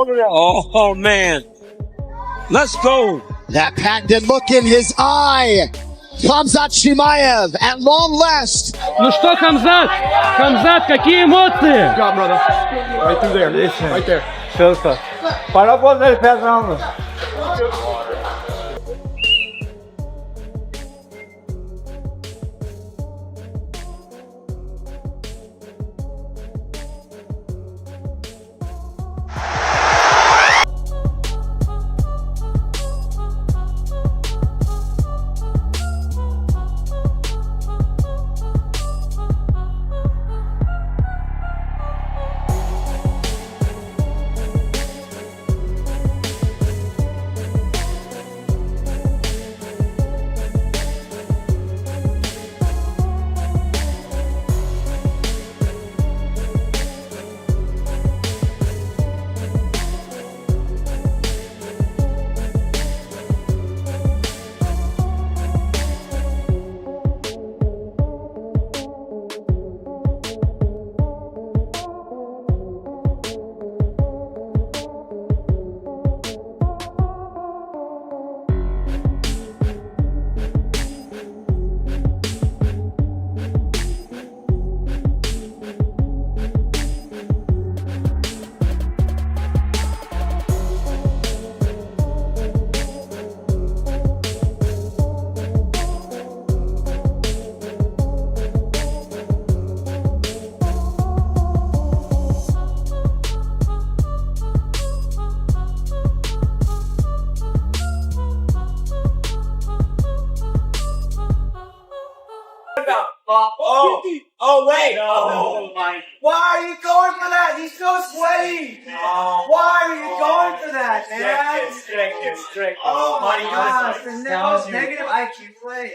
Oh, man. Let's go. That patented look in his eye. Khamzat Chimaev at long last. Ну что, Хамзат? Хамзат, какие эмоции? Good job, brother. Right through there. Right there. Все. Поработали 5 раундов. Oh wait! No. Why are you going for that? He's so sweaty. No. Why are you going for that, man? Strict. Oh my gosh! The negative IQ play.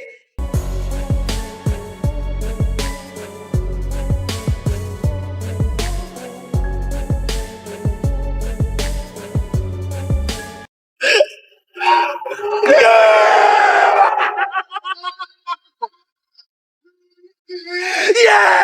Yeah!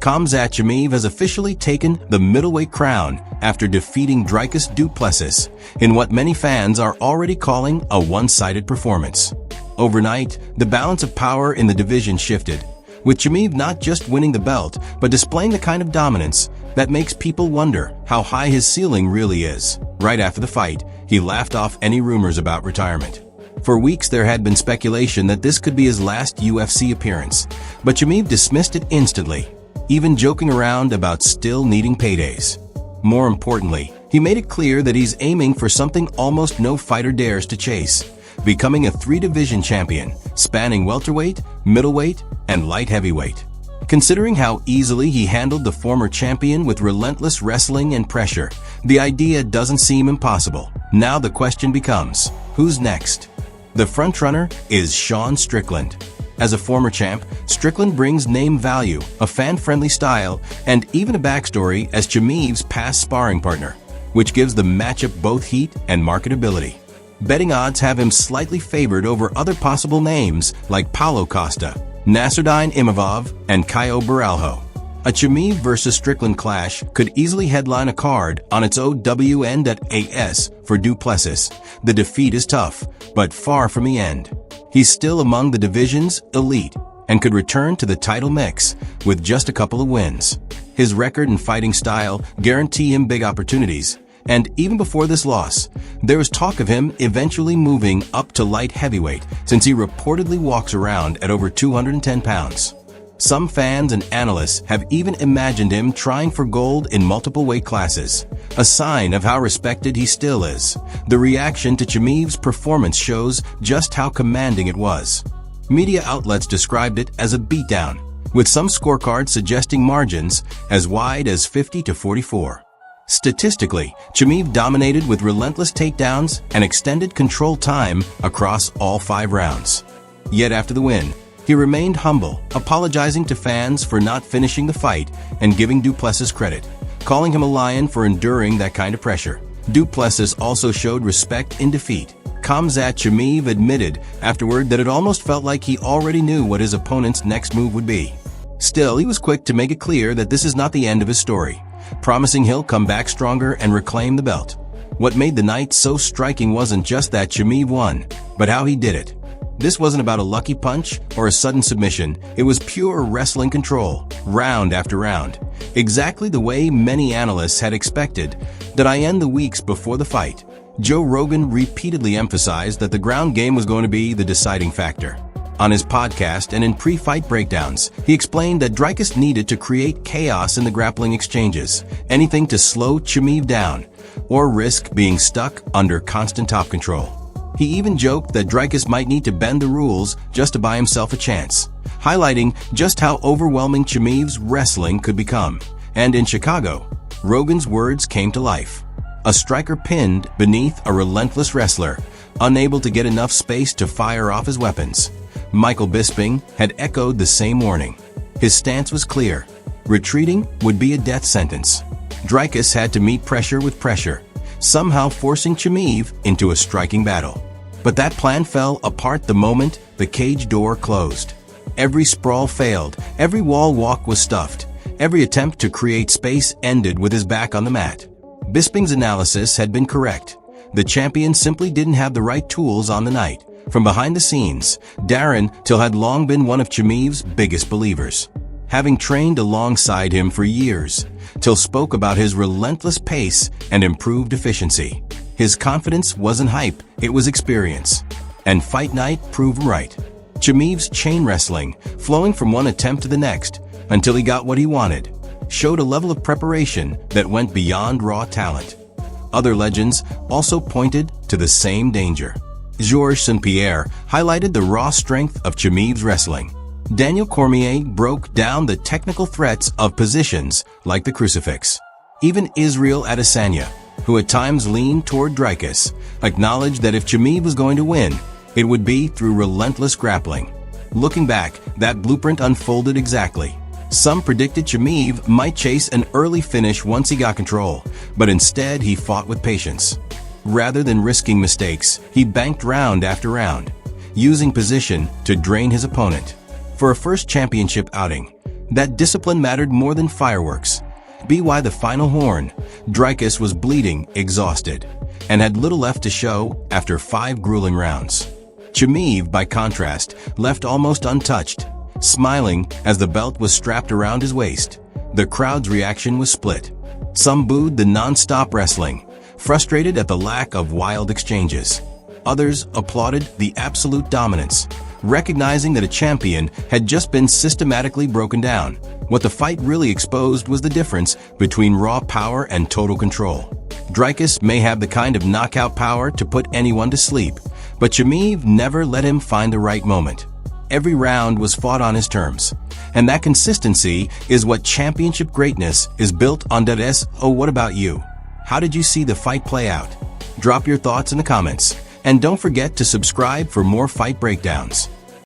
Khamzat Chimaev has officially taken the middleweight crown after defeating Dricus Du Plessis in what many fans are already calling a one-sided performance. Overnight, the balance of power in the division shifted, with Chimaev not just winning the belt, but displaying the kind of dominance that makes people wonder how high his ceiling really is. Right after the fight, he laughed off any rumors about retirement. For weeks there had been speculation that this could be his last UFC appearance, but Chimaev dismissed it instantly, even joking around about still needing paydays. More importantly, he made it clear that he's aiming for something almost no fighter dares to chase, becoming a 3-division champion, spanning welterweight, middleweight, and light heavyweight. Considering how easily he handled the former champion with relentless wrestling and pressure, the idea doesn't seem impossible. Now the question becomes, who's next? The frontrunner is Sean Strickland. As a former champ, Strickland brings name value, a fan-friendly style, and even a backstory as Chimaev's past sparring partner, which gives the matchup both heat and marketability. Betting odds have him slightly favored over other possible names like Paulo Costa, Nasruddin Imavov, and Caio Borralho. A Chimaev versus Strickland clash could easily headline a card on its OWN.AS for Du Plessis. The defeat is tough, but far from the end. He's still among the division's elite and could return to the title mix with just a couple of wins. His record and fighting style guarantee him big opportunities, And even before this loss, there was talk of him eventually moving up to light heavyweight, since he reportedly walks around at over 210 pounds. Some fans and analysts have even imagined him trying for gold in multiple weight classes, a sign of how respected he still is. The reaction to Chimaev's performance shows just how commanding it was. Media outlets described it as a beatdown, with some scorecards suggesting margins as wide as 50-44. Statistically, Chimaev dominated with relentless takedowns and extended control time across all 5 rounds. Yet after the win, he remained humble, apologizing to fans for not finishing the fight and giving Du Plessis credit, calling him a lion for enduring that kind of pressure. Du Plessis also showed respect in defeat. Khamzat Chimaev admitted afterward that it almost felt like he already knew what his opponent's next move would be. Still, he was quick to make it clear that this is not the end of his story, promising he'll come back stronger and reclaim the belt. What made the night so striking wasn't just that Chimaev won, but how he did it. This wasn't about a lucky punch or a sudden submission. It was pure wrestling control, round after round, exactly the way many analysts had expected. Did I end the weeks before the fight? Joe Rogan repeatedly emphasized that the ground game was going to be the deciding factor. On his podcast and in pre-fight breakdowns, he explained that Dricus needed to create chaos in the grappling exchanges, anything to slow Chimaev down or risk being stuck under constant top control. He even joked that Dricus might need to bend the rules just to buy himself a chance, highlighting just how overwhelming Chimaev's wrestling could become. And in Chicago, Rogan's words came to life. A striker pinned beneath a relentless wrestler, unable to get enough space to fire off his weapons. Michael Bisping had echoed the same warning. His stance was clear. Retreating would be a death sentence. Dricus had to meet pressure with pressure, somehow forcing Chimaev into a striking battle. But that plan fell apart the moment the cage door closed. Every sprawl failed, every wall walk was stuffed, every attempt to create space ended with his back on the mat. Bisping's analysis had been correct. The champion simply didn't have the right tools on the night. From behind the scenes, Darren Till had long been one of Chimaev's biggest believers. Having trained alongside him for years, Till spoke about his relentless pace and improved efficiency. His confidence wasn't hype, it was experience. And fight night proved right. Chimaev's chain wrestling, flowing from one attempt to the next until he got what he wanted, showed a level of preparation that went beyond raw talent. Other legends also pointed to the same danger. Georges St-Pierre highlighted the raw strength of Chimaev's wrestling. Daniel Cormier broke down the technical threats of positions like the crucifix. Even Israel Adesanya, who at times leaned toward Dricus, acknowledged that if Chimaev was going to win, it would be through relentless grappling. Looking back, that blueprint unfolded exactly. Some predicted Chimaev might chase an early finish once he got control, but instead he fought with patience. Rather than risking mistakes, he banked round after round, using position to drain his opponent. For a first championship outing, that discipline mattered more than fireworks. By the final horn, Dricus was bleeding, exhausted, and had little left to show after 5 grueling rounds. Chimaev, by contrast, left almost untouched, smiling as the belt was strapped around his waist. The crowd's reaction was split. Some booed the non-stop wrestling, frustrated at the lack of wild exchanges. Others applauded the absolute dominance, recognizing that a champion had just been systematically broken down. What the fight really exposed was the difference between raw power and total control. Dricus may have the kind of knockout power to put anyone to sleep, but Chimaev never let him find the right moment. Every round was fought on his terms, and that consistency is what championship greatness is built on. Oh, what about you? How did you see the fight play out? Drop your thoughts in the comments, and don't forget to subscribe for more fight breakdowns.